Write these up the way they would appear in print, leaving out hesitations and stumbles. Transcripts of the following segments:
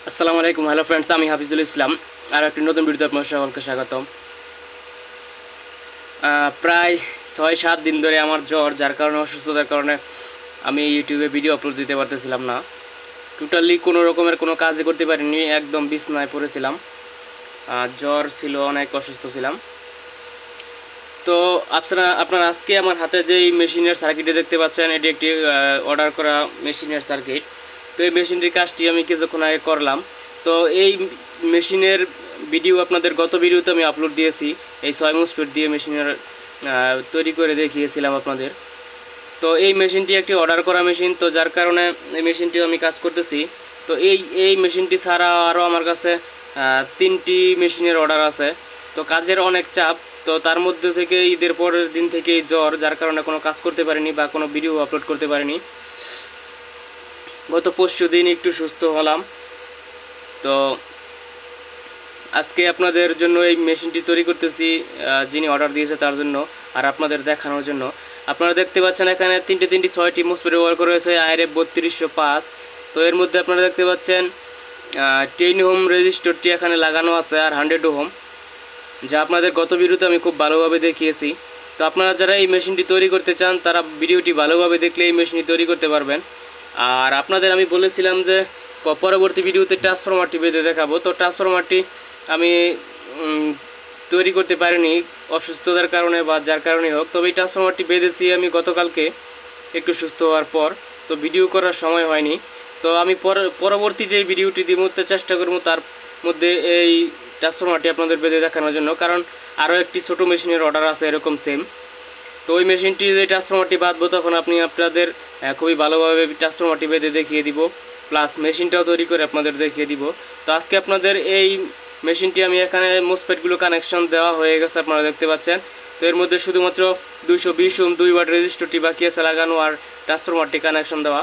আসসালামু আলাইকুম। Hello friends, আমি হাফিজুল ইসলাম। আর একটি নতুন ভিডিওতে আপনার সকলকে স্বাগতম। প্রায় 6-7 দিন ধরে আমার জ্বর, যার কারণে অসুস্থতার কারণে আমি ইউটিউবে ভিডিও আপলোড দিতে পারতেছিলাম না। টোটালি কোনো রকমের কোনো কাজই করতে পারিনি, একদম বিছনায় পড়েছিলাম। জ্বর ছিল, অনেক অসুস্থ ছিলাম। তো আপনারা আজকে আমার হাতে যেই মেশিনের সার্কিটে দেখতে পাচ্ছেন, এটি একটি অর্ডার করা মেশিনের সার্কিট। তো এই মেশিনটির কাজটি আমি কিছুক্ষণ আগে করলাম। তো এই মেশিনের ভিডিও আপনাদের গত ভিডিওতে আমি আপলোড দিয়েছি। এই 6 মুসফেট দিয়ে মেশিনের তৈরি করে দেখিয়েছিলাম আপনাদের। তো এই মেশিনটি একটি অর্ডার করা মেশিন, তো যার কারণে এই মেশিনটিও আমি কাজ করতেছি। তো এই মেশিনটি ছাড়া আরও আমার কাছে 3টি মেশিনের অর্ডার আছে। তো কাজের অনেক চাপ, তো তার মধ্যে থেকে ঈদের পরের দিন থেকেই জ্বর, যার কারণে কোনো কাজ করতে পারিনি বা কোনো ভিডিও আপলোড করতে পারিনি। গত পরশু দিন একটু সুস্থ হলাম। তো আজকে আপনাদের জন্য এই মেশিনটি তৈরি করতেছি, যিনি অর্ডার দিয়েছে তার জন্য, আর আপনাদের দেখানোর জন্য। আপনারা দেখতে পাচ্ছেন এখানে 6টি মুসফেট ব্যবহার করা হয়েছে IRF 3205। তো এর মধ্যে আপনারা দেখতে পাচ্ছেন 10 ওহম রেজিস্টরটি এখানে লাগানো আছে, আর 100 ওহম, যা আপনাদের গত ভিডিওতে আমি খুব ভালোভাবে দেখিয়েছি। তো আপনারা যারা এই মেশিনটি তৈরি করতে চান, তারা ভিডিওটি ভালোভাবে দেখলে এই মেশিনটি তৈরি করতে পারবেন। আর আপনাদের আমি বলেছিলাম যে পরবর্তী ভিডিওতে ট্রান্সফরমারটি বেঁধে দেখাবো। তো ট্রান্সফরমারটি আমি তৈরি করতে পারিনি অসুস্থতার কারণে বা যার কারণে হোক। তবে এই ট্রান্সফরমারটি বেঁধেছি আমি গতকালকে একটু সুস্থ হওয়ার পর। তো ভিডিও করার সময় হয়নি। তো আমি পরবর্তী যে ভিডিওটি দিব চেষ্টা করবো তার মধ্যে এই ট্রান্সফরমারটি আপনাদের বেঁধে দেখানোর জন্য, কারণ আরও একটি ছোটো মেশিনের অর্ডার আছে এরকম সেম। তো ওই মেশিনটি যে ট্রান্সফরমারটি বাঁধবো, তখন আপনাদের খুবই ভালোভাবে ট্রান্সফরমারটি বেঁধে দেখিয়ে দিব, প্লাস মেশিনটাও তৈরি করে আপনাদের দেখিয়ে দিব। তো আজকে আপনাদের এই মেশিনটি আমি এখানে মোসফেটগুলো কানেকশন দেওয়া হয়ে গেছে, আপনারা দেখতে পাচ্ছেন। তো এর মধ্যে শুধুমাত্র 220 ওহম 2 ওয়াট রেজিস্টরটি বাকি আছে লাগানো, আর ট্রান্সফরমারটি কানেকশন দেওয়া।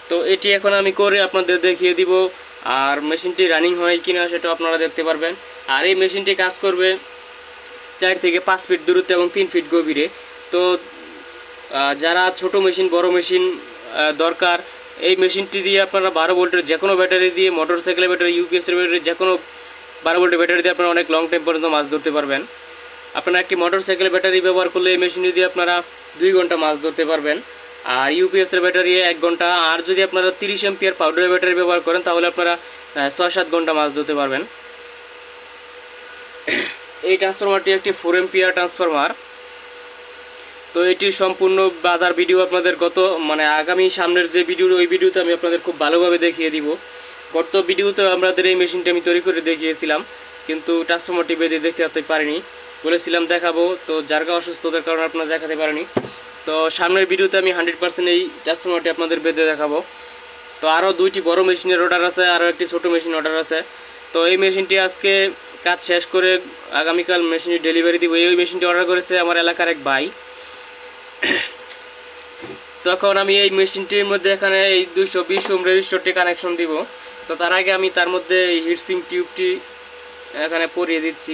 তো এটি এখন আমি করে আপনাদের দেখিয়ে দিব, আর মেশিনটি রানিং হয় কিনা সেটা আপনারা দেখতে পারবেন। আর এই মেশিনটি কাজ করবে 4 থেকে 5 ফিট দূরত্বে এবং 3 ফিট গভীরে। তো যারা ছোট মেশিন, বড় মেশিন দরকার, এই মেশিনটি দিয়ে আপনারা 12 ভোল্টের যে কোনো ব্যাটারি দিয়ে, মোটরসাইকেলের ব্যাটারি, ইউপিএসের ব্যাটারি, যে কোনো 12 ভোল্টের ব্যাটারি দিয়ে আপনারা অনেক লং টাইম পর্যন্ত মাছ ধরতে পারবেন। আপনারা একটি মোটরসাইকেলের ব্যাটারি ব্যবহার করলে এই মেশিনটি দিয়ে আপনারা 2 ঘন্টা মাছ ধরতে পারবেন, আর ইউপিএসের ব্যাটারি 1 ঘন্টা। আর যদি আপনারা 30 এম্পিয়ার পাউডারের ব্যাটারি ব্যবহার করেন, তাহলে আপনারা 6-7 ঘন্টা মাছ ধরতে পারবেন। এই ট্রান্সফরমারটি একটি 4 এম্পিয়ার ট্রান্সফরমার। তো এটির সম্পূর্ণ বাজার ভিডিও আপনাদের আগামী সামনের যে ভিডিও, ওই ভিডিওতে আমি আপনাদের খুব ভালোভাবে দেখিয়ে দিব। গত ভিডিওতে আমাদের এই মেশিনটি আমি তৈরি করে দেখিয়েছিলাম, কিন্তু ট্রান্সফরমারটি বেঁধে দেখাতে পারিনি। বলেছিলাম দেখাবো, তো যার অসুস্থতার কারণে আপনারা দেখাতে পারিনি। তো সামনের ভিডিওতে আমি 100% এই ট্রান্সফরমারটি আপনাদের বেঁধে দেখাবো। তো আরও 2টি বড় মেশিনের অর্ডার আছে, আরও একটি ছোট মেশিন অর্ডার আছে। তো এই মেশিনটি আজকে কাজ শেষ করে আগামীকাল মেশিনটি ডেলিভারি দিব। এই মেশিনটি অর্ডার করেছে আমার এলাকার এক ভাই। তখন আমি এই মেশিনটির মধ্যে এখানে এই 220 ওহম রেজিস্টরটি কানেকশন দিব। তো তার আগে আমি তার মধ্যে এই হিটসিং টিউবটি এখানে পরিয়ে দিচ্ছি,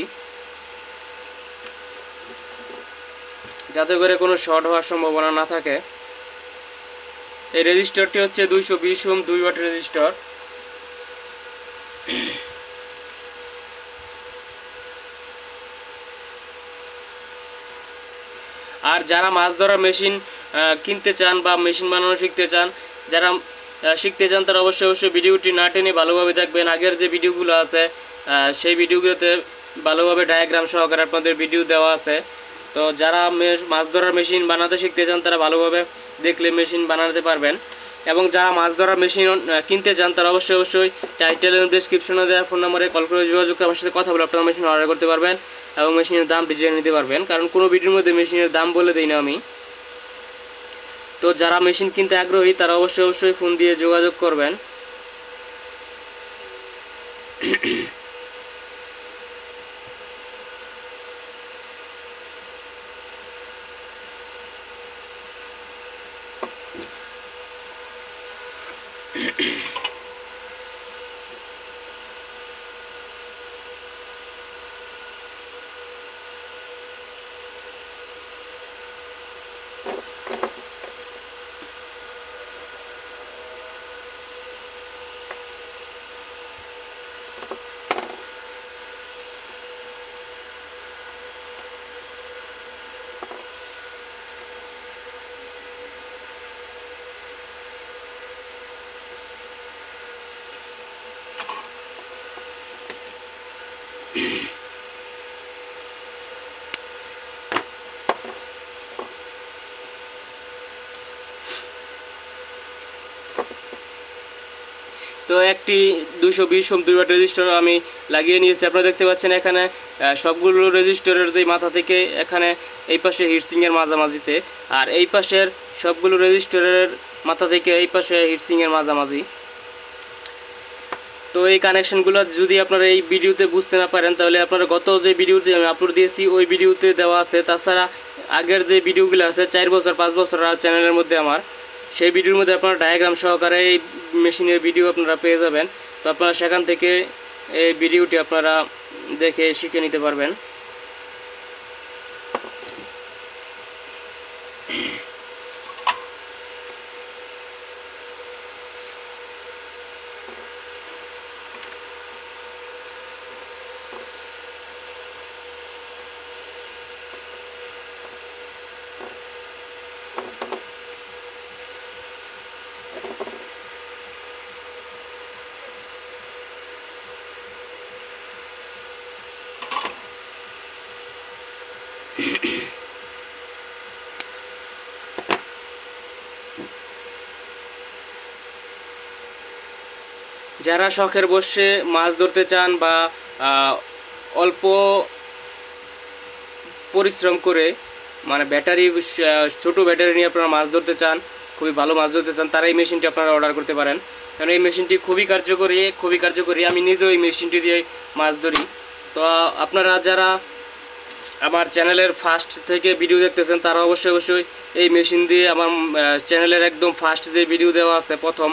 যাতে করে কোনো শর্ট হওয়ার সম্ভাবনা না থাকে। এই রেজিস্টরটি হচ্ছে 220 ওহম 2 ওয়াট রেজিস্টর। আর যারা মাছ ধরা মেশিন কিনতে চান বা মেশিন বানানো শিখতে চান, যারা শিখতে চান, তারা অবশ্যই ভিডিওটি না টেনে ভালোভাবে দেখবেন। আগের যে ভিডিওগুলো আছে সেই ভিডিওগুলোতে ভালোভাবে ডায়াগ্রাম সহকারে আপনাদের ভিডিও দেওয়া আছে। তো যারা মাছ ধরার মেশিন বানাতে শিখতে চান, তারা ভালোভাবে দেখলে মেশিন বানাতে পারবেন। এবং যারা মাছ ধরার মেশিন কিনতে চান, তারা অবশ্যই টাইটেল এবং ডেসক্রিপশনে দেওয়া ফোন নম্বরে কল করে যোগাযোগ করে আমার সাথে কথা বলে আপনারা মেশিন অর্ডার করতে পারবেন এবং মেশিনের দামটি জেনে নিতে পারবেন, কারণ কোনো ভিডিওর মধ্যে মেশিনের দাম বলে দিই না আমি। তো যারা মেশিন কিনতে আগ্রহী, তারা অবশ্যই ফোন দিয়ে যোগাযোগ করবেন। তো একটি 220 ওহম 2 ওয়াট রেজিস্টার আমি লাগিয়ে নিয়েছি। আপনারা দেখতে পাচ্ছেন এখানে সবগুলো রেজিস্টারের যে মাথা থেকে এখানে এই পাশে হিটসিংয়ের মাঝামাঝিতে, আর এই পাশের সবগুলো রেজিস্টারের মাথা থেকে এই পাশে হিটসিংয়ের মাঝামাঝি। তো এই কানেকশনগুলো যদি আপনারা এই ভিডিওতে বুঝতে না পারেন তাহলে আপনারা গত যে ভিডিওতে আমি আপলোড দিয়েছি ওই ভিডিওতে দেওয়া আছে। তাছাড়া আগের যে ভিডিওগুলো আছে 4 বছর 5 বছর চ্যানেলের মধ্যে আমার, সেই ভিডিওর মধ্যে আপনারা ডায়াগ্রাম সহকারে এই মেশিনের ভিডিও আপনারা পেয়ে যাবেন। তো আপনারা সেখান থেকে এই ভিডিওটি আপনারা দেখে শিখে নিতে পারবেন। যারা শখের বসে মাছ ধরতে চান বা অল্প পরিশ্রম করে মানে ব্যাটারি ছোট ব্যাটারি নিয়ে আপনারা মাছ ধরতে চান, খুবই ভালো মাছ ধরতে চান, তারা এই মেশিনটি আপনারা অর্ডার করতে পারেন। কারণ এই মেশিনটি খুবই কার্যকরী। আমি নিজেও এই মেশিনটি দিয়ে মাছ ধরি। তো আপনারা যারা আমার চ্যানেলের ফার্স্ট থেকে ভিডিও দেখতেছেন তারা অবশ্যই এই মেশিন দিয়ে আমার চ্যানেলের একদম ফার্স্ট যে ভিডিও দেওয়া আছে প্রথম,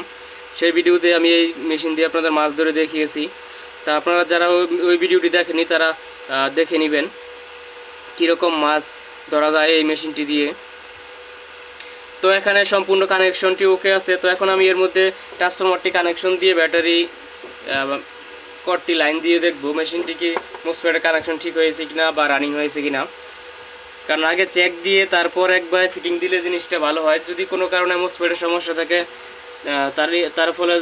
সেই ভিডিওতে আমি এই মেশিন দিয়ে আপনাদের মাছ ধরে দেখিয়েছি। তা আপনারা যারা ওই ভিডিওটি দেখেনি তারা দেখে নেবেন কীরকম মাছ ধরা যায় এই মেশিনটি দিয়ে। তো এখানে সম্পূর্ণ কানেকশনটি ওকে আছে। তো এখন আমি এর মধ্যে ট্রান্সফরমারটি কানেকশন দিয়ে ব্যাটারি কর্ডটি লাইন দিয়ে দেখব মেশিনটি কি মোসফেটের কানেকশন ঠিক হয়েছে কিনা বা রানিং হয়েছে কিনা। কারণ আগে চেক দিয়ে তারপর একবার ফিটিং দিলে জিনিসটা ভালো হয়। যদি কোনো কারণে মোসফেটের সমস্যা থাকে তার ফলে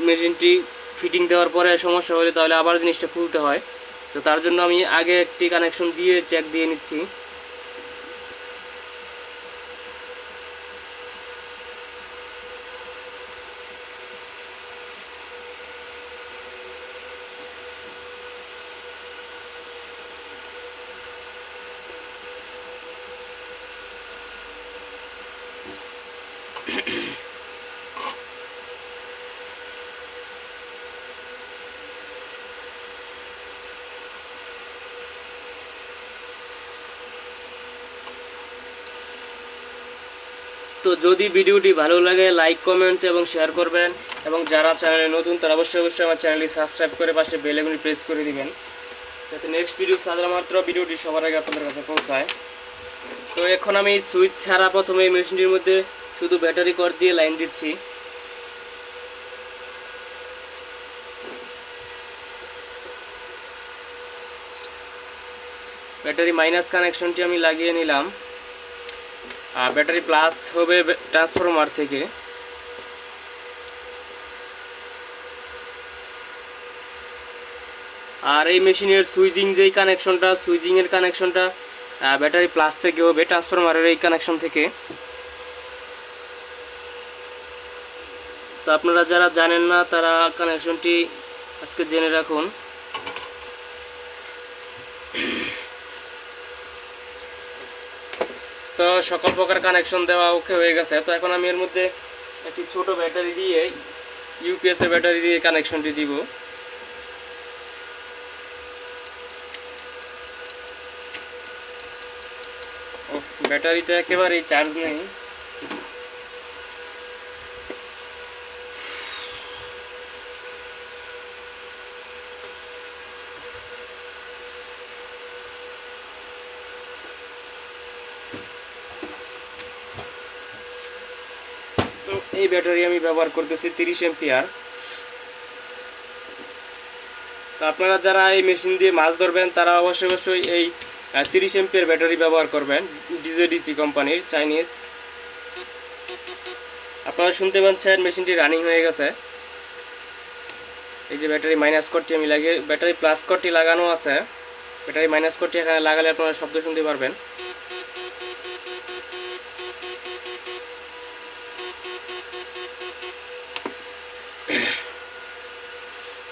মেশিনটি ফিটিং দেওয়ার পরে সমস্যা হলে তাহলে আবার জিনিসটা খুলতে হয়। তো তার জন্য আমি আগে একটি কানেকশন দিয়ে চেক দিয়ে নিচ্ছি। তো যদি ভিডিওটি ভালো লাগে লাইক কমেন্টস এবং শেয়ার করবেন, এবং যারা চ্যানেলে নতুন তারা অবশ্যই আমার চ্যানেলটি সাবস্ক্রাইব করে পাশে বেল আইকনটি প্রেস করে দিবেন যাতে নেক্সট ভিডিও ছাড়া মাত্র ভিডিওটি সবার আগে আপনাদের কাছে পৌঁছায়। তো এখন আমি সুইচ ছাড়া প্রথমে এই মেশিনটির মধ্যে শুধু ব্যাটারি কর্ড দিয়ে লাইন দিচ্ছি। ব্যাটারি মাইনাস কানেকশনটি আমি লাগিয়ে নিলাম, আর ব্যাটারি প্লাস হবে ট্রান্সফরমার থেকে। আর এই মেশিনের সুইচিংয়ের কানেকশনটা ব্যাটারি প্লাস থেকে হবে ট্রান্সফরমারের এই কানেকশন থেকে। তো আপনারা যারা জানেন না তারা কানেকশনটি আজকে জেনে রাখুন। তো সকল প্রকার কানেকশন দেওয়া ওকে হয়ে গেছে। তো এখন আমি এর মধ্যে একটি ছোট ব্যাটারি দিয়ে ইউপিএস এর ব্যাটারি দিয়ে কানেকশনটি দিব। ব্যাটারিতে একেবারেই চার্জ নেই। তো এই ব্যাটারি আমি ব্যবহার করতেছি 30 এম্পিয়ার। তো আপনারা যারা এই মেশিন দিয়ে মাছ ধরবেন তারা অবশ্যই এই 30 এম্পিয়ার ব্যাটারি ব্যবহার করবেন, ডিজেডিসি কোম্পানির চাইনিজ। আপনারা শুনতে পাচ্ছেন মেশিনটি রানিং হয়ে গেছে। এই যে ব্যাটারি মাইনাস কর্ডটি আমি লাগিয়ে, ব্যাটারি প্লাস কর্ডটি লাগানো আছে, ব্যাটারি মাইনাস কর্ডটি এখানে লাগালে আপনারা শব্দ শুনতে পারবেন।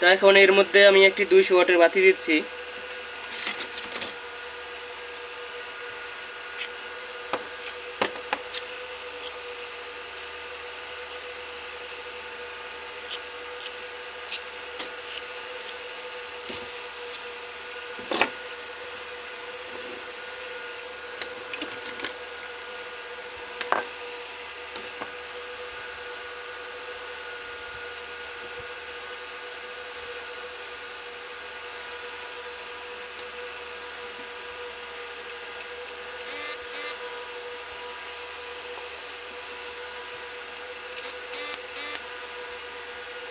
তো এখন এর মধ্যে আমি একটি 200 ওয়াটের বাতি দিচ্ছি।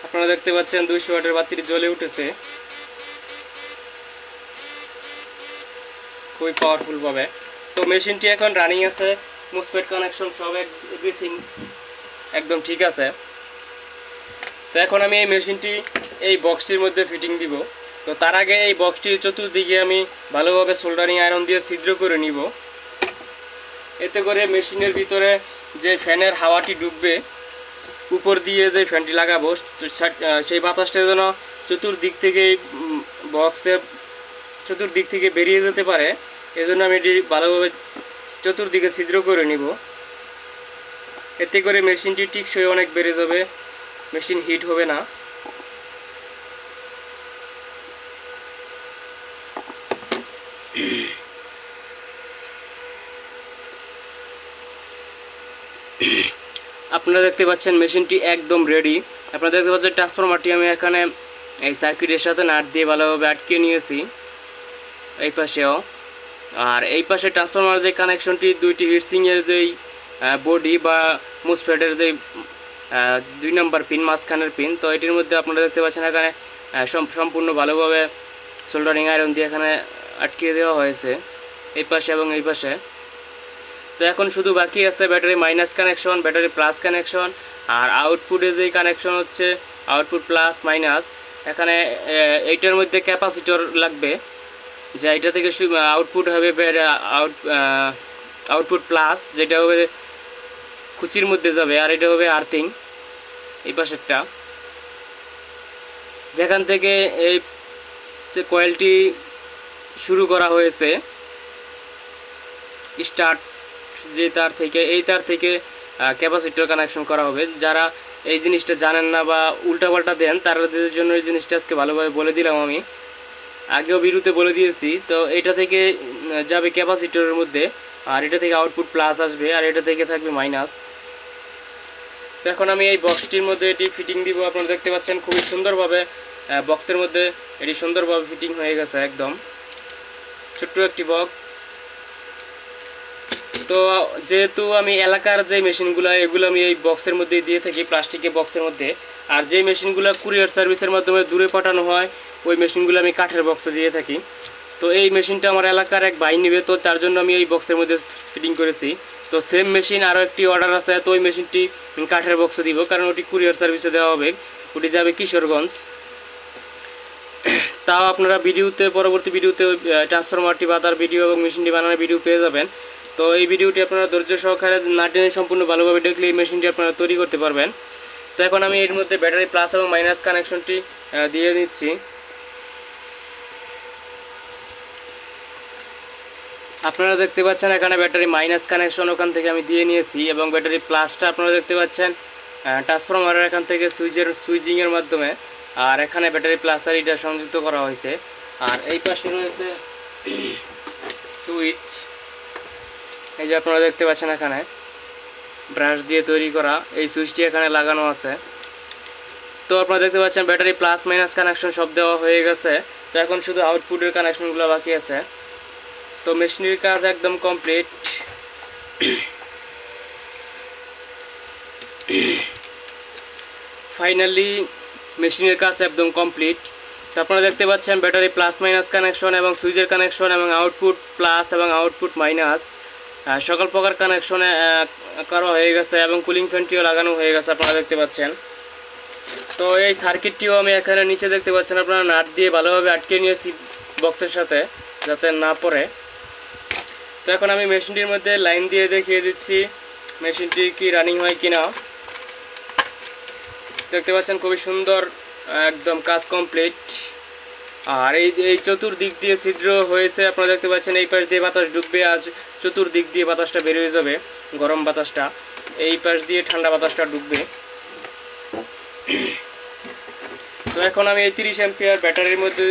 আপনারা দেখতে পাচ্ছেন 200 ওয়াটের বাতিটি জ্বলে উঠেছে খুবই পাওয়ারফুল ভাবে। তো মেশিনটি এখন রানিং আছে, মোসফেট কানেকশন সব এভরিথিং একদম ঠিক আছে। তো এখন আমি এই মেশিনটি এই বক্সটির মধ্যে ফিটিং দিব। তো তার আগে এই বক্সটির চতুর্দিকে আমি ভালোভাবে সোল্ডারিং আয়রন দিয়ে ছিদ্র করে নিব। এতে করে মেশিনের ভিতরে যে ফ্যানের হাওয়াটি ঢুকবে, উপর দিয়ে যে ফ্যানটি লাগাবো সেই বাতাসটা যেন চতুর্দিক থেকে বক্সের চতুর্দিক থেকে বেরিয়ে যেতে পারে, এজন্য আমি এটি ভালোভাবে চতুর্দিকে ছিদ্র করে নিব। এতে করে মেশিনটি টিকসই অনেক বেড়ে যাবে, মেশিন হিট হবে না। আপনারা দেখতে পাচ্ছেন মেশিনটি একদম রেডি। আপনারা দেখতে পাচ্ছেন ট্রান্সফরমারটি আমি এখানে এই সার্কিটের সাথে নাট দিয়ে ভালোভাবে আটকে নিয়েছি, এই পাশেও। আর এই পাশে ট্রান্সফরমার যে কানেকশনটি, দুইটি হিটসিংয়ের যেই বডি বা মুসফেটের যেই 2 নম্বর পিন, মাঝখানের পিন, তো এটির মধ্যে আপনারা দেখতে পাচ্ছেন এখানে সম্পূর্ণ ভালোভাবে সোল্ডারিং আয়রন দিয়ে এখানে আটকে দেওয়া হয়েছে এই পাশে এবং এই পাশে। তো এখন শুধু বাকি আছে battery minus connection, battery plus connection, আর আউটপুটে যেই কানেকশন হচ্ছে আউটপুট প্লাস মাইনাস। এখানে এইটার মধ্যে ক্যাপাসিটর লাগবে, যে এটা থেকে আউটপুট হবে আউটপুট প্লাস, যেটা হবে খুচির মধ্যে যাবে, আর এটা হবে আর্থিং এই পাশেরটা, যেখান থেকে এই কয়েলটি শুরু করা হয়েছে স্টার্ট, যে তার থেকে এই তার থেকে ক্যাপাসিটর কানেকশন করা হবে। যারা এই জিনিসটা জানেন না বা উল্টাপাল্টা দেন, তাদের জন্য এই জিনিসটা আজকে ভালোভাবে বলে দিলাম। আমি আগেও ভিডিওতে বলে দিয়েছি। তো এটা থেকে যাবে ক্যাপাসিটরের মধ্যে, আর এটা থেকে আউটপুট প্লাস আসবে, আর এটা থেকে থাকবে মাইনাস। তো এখন আমি এই বক্সটির মধ্যে এটি ফিটিং দিব। আপনারা দেখতে পাচ্ছেন খুবই সুন্দরভাবে বক্সের মধ্যে এটি সুন্দরভাবে ফিটিং হয়ে গেছে, একদম ছোট্ট একটি বক্স। তো যেহেতু আমি এলাকার যে মেশিনগুলো, এগুলো আমি এই বক্সের মধ্যে দিয়ে থাকি, প্লাস্টিকের বক্সের মধ্যে। আর যে মেশিনগুলো কুরিয়ার সার্ভিসের মাধ্যমে দূরে পাঠানো হয়, ওই মেশিনগুলো আমি কাঠের বক্সে দিয়ে থাকি। তো এই মেশিনটা আমার এলাকার এক ভাই নেবে, তো তার জন্য আমি এই বক্সের মধ্যে ফিটিং করেছি। তো সেম মেশিন আরও একটি অর্ডার আছে, তো ওই মেশিনটি কাঠের বক্সে দিব, কারণ ওটি কুরিয়ার সার্ভিসে দেওয়া হবে, ওটি যাবে কিশোরগঞ্জ। তাও আপনারা ভিডিওতে, পরবর্তী ভিডিওতে ট্রান্সফরমারটি বাঁধার ভিডিও এবং মেশিনটি বানানোর ভিডিও পেয়ে যাবেন। তো এই ভিডিওটি আপনারা ধৈর্য সহকারে না টেনে সম্পূর্ণ ভালোভাবে দেখলে এই মেশিনটি আপনারা তৈরি করতে পারবেন। তো এখন আমি এর মধ্যে ব্যাটারি প্লাস এবং মাইনাস কানেকশনটি দিয়ে নিচ্ছি। আপনারা দেখতে পাচ্ছেন এখানে ব্যাটারি মাইনাস কানেকশন ওখান থেকে আমি দিয়ে নিয়েছি, এবং ব্যাটারি প্লাসটা আপনারা দেখতে পাচ্ছেন ট্রান্সফরমারের এখান থেকে সুইচিংয়ের মাধ্যমে। আর এখানে ব্যাটারি প্লাস আর এটা সংযুক্ত করা হয়েছে। আর এই পাশে রয়েছে সুইচ, এই যে আপনারা দেখতে পাচ্ছেন এখানে ব্রাশ দিয়ে তৈরি করা এই সুইচটি এখানে লাগানো আছে। তো আপনারা দেখতে পাচ্ছেন ব্যাটারি প্লাস মাইনাস কানেকশন সব দেওয়া হয়ে গেছে। তো এখন শুধু আউটপুটের কানেকশনগুলো বাকি আছে। তো মেশিনের কাজ একদম কমপ্লিট। ফাইনালি মেশিনের কাজ একদম কমপ্লিট। তো আপনারা দেখতে পাচ্ছেন ব্যাটারি প্লাস মাইনাস কানেকশন এবং সুইচের কানেকশন এবং আউটপুট প্লাস এবং আউটপুট মাইনাস সকল প্রকার কানেকশনে করা হয়ে গেছে, এবং কুলিং ফ্যানটিও লাগানো হয়ে গেছে আপনারা দেখতে পাচ্ছেন। তো এই সার্কিটটিও আমি এখানে নিচে দেখতে পাচ্ছেন আপনারা নাট দিয়ে ভালোভাবে আটকে নিয়েছি বক্সের সাথে, যাতে না পড়ে। তো এখন আমি মেশিনটির মধ্যে লাইন দিয়ে দেখিয়ে দিচ্ছি মেশিনটি কি রানিং হয় কিনা। দেখতে পাচ্ছেন খুবই সুন্দর একদম কাজ কমপ্লিট। আর এই এই চতুর্দিক দিয়ে ছিদ্র হয়েছে, আপনারা দেখতে পাচ্ছেন। এই পাশ দিয়ে বাতাস ঢুকবে, আজ চতুর্দিক দিয়ে বাতাসটা বের হয়ে যাবে, গরম বাতাসটা। এই পাশ দিয়ে ঠান্ডা বাতাসটা ঢুকবে। তো এখন আমি এই 30 অ্যাম্পিয়ার ব্যাটারির মধ্যে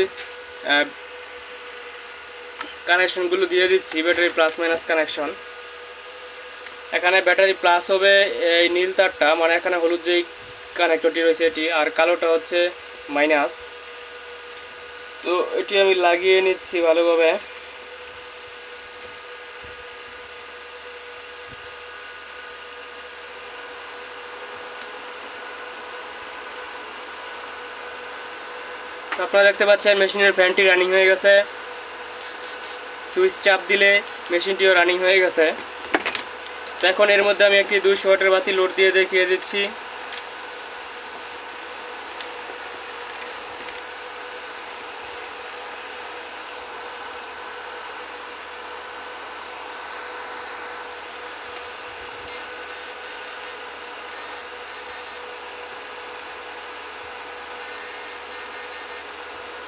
কানেকশনগুলো দিয়ে দিচ্ছি, ব্যাটারি প্লাস মাইনাস কানেকশন। এখানে ব্যাটারি প্লাস হবে এই নীল তারটা, মানে এখানে হলুদ যেই কানেক্টরটি রয়েছে এটি, আর কালোটা হচ্ছে মাইনাস। তো এটি আমি লাগিয়ে নিচ্ছি ভালোভাবে। আপনারা দেখতে পাচ্ছেন মেশিনের ফ্যানটি রানিং হয়ে গেছে, সুইচ চাপ দিলে মেশিনটিও রানিং হয়ে গেছে। তো এখন এর মধ্যে আমি একটি 200 ওয়াটের বাতি লোড দিয়ে দেখিয়ে দিচ্ছি।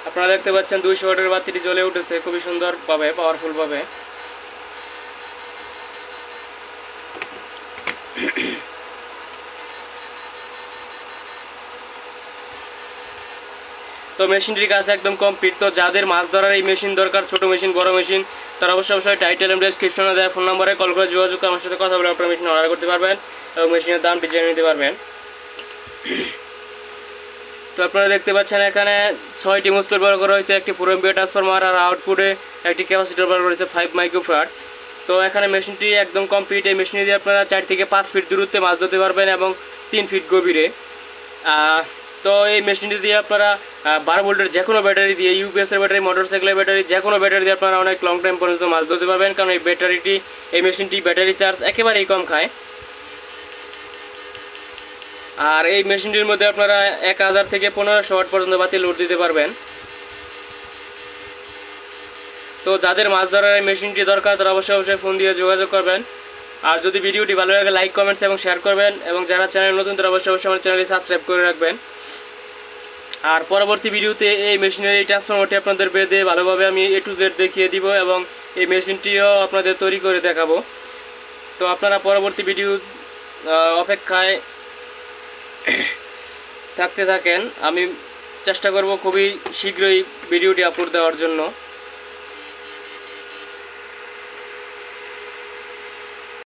আপনারা দেখতে পাচ্ছেন 200 ওয়াটের বাতিটি জ্বলে উঠেছে খুবই সুন্দরভাবে, পাওয়ারফুলভাবে। তো মেশিনটির কাজ একদম কমপ্লিট। তো যাদের মাছ ধরার এই মেশিন দরকার, ছোট মেশিন, বড় মেশিন, তারা অবশ্যই টাইটেল এবং ডেসক্রিপশনে দেওয়া ফোন নম্বরে কল করে যোগাযোগ করে আমার সাথে কথা বলে আপনার মেশিন অর্ডার করতে পারবেন এবং মেশিনের দামটি জেনে নিতে পারবেন। তো আপনারা দেখতে পাচ্ছেন এখানে 6টি মোসফেট ব্যবহার করা হয়েছে, একটি 4 এমপিয়ার ট্রান্সফরমার, আর আউটপুটে একটি ক্যাপাসিটর ব্যবহার করেছে 5 মাইক্রোফ্যারাড। তো এখানে মেশিনটি একদম কমপ্লিট। এই মেশিনে দিয়ে আপনারা 4 থেকে 5 ফিট দূরত্বে মাছ ধরতে পারবেন এবং 3 ফিট গভীরে। তো এই মেশিনটি দিয়ে আপনারা 12 ভোল্টের যে কোনো ব্যাটারি দিয়ে, ইউপিএসের ব্যাটারি, মোটরসাইকেলের ব্যাটারি, যে কোনো ব্যাটারি দিয়ে আপনারা অনেক লং টাইম পর্যন্ত মাছ ধরতে পারবেন, কারণ এই মেশিনটি ব্যাটারি চার্জ একেবারেই কম খায়। আর এই মেশিনটির মধ্যে আপনারা 1000 থেকে 1500 ওয়াট পর্যন্ত বাতি লোড দিতে পারবেন। তো যাদের মাছ ধরার এই মেশিনটি দরকার তারা অবশ্যই ফোন দিয়ে যোগাযোগ করবেন। আর যদি ভিডিওটি ভালো লাগে লাইক, কমেন্টস এবং শেয়ার করবেন, এবং যারা চ্যানেল নতুন তারা অবশ্যই আমার চ্যানেলটি সাবস্ক্রাইব করে রাখবেন। আর পরবর্তী ভিডিওতে এই মেশিনের এই ট্রান্সফরমারটি আপনাদের বেঁধে ভালোভাবে আমি A to Z দেখিয়ে দিব এবং এই মেশিনটিও আপনাদের তৈরি করে দেখাবো। তো আপনারা পরবর্তী ভিডিও অপেক্ষায় থাকতে থাকেন। আমি চেষ্টা করব খুবই শীঘ্রই ভিডিওটি আপলোড দেওয়ার জন্য।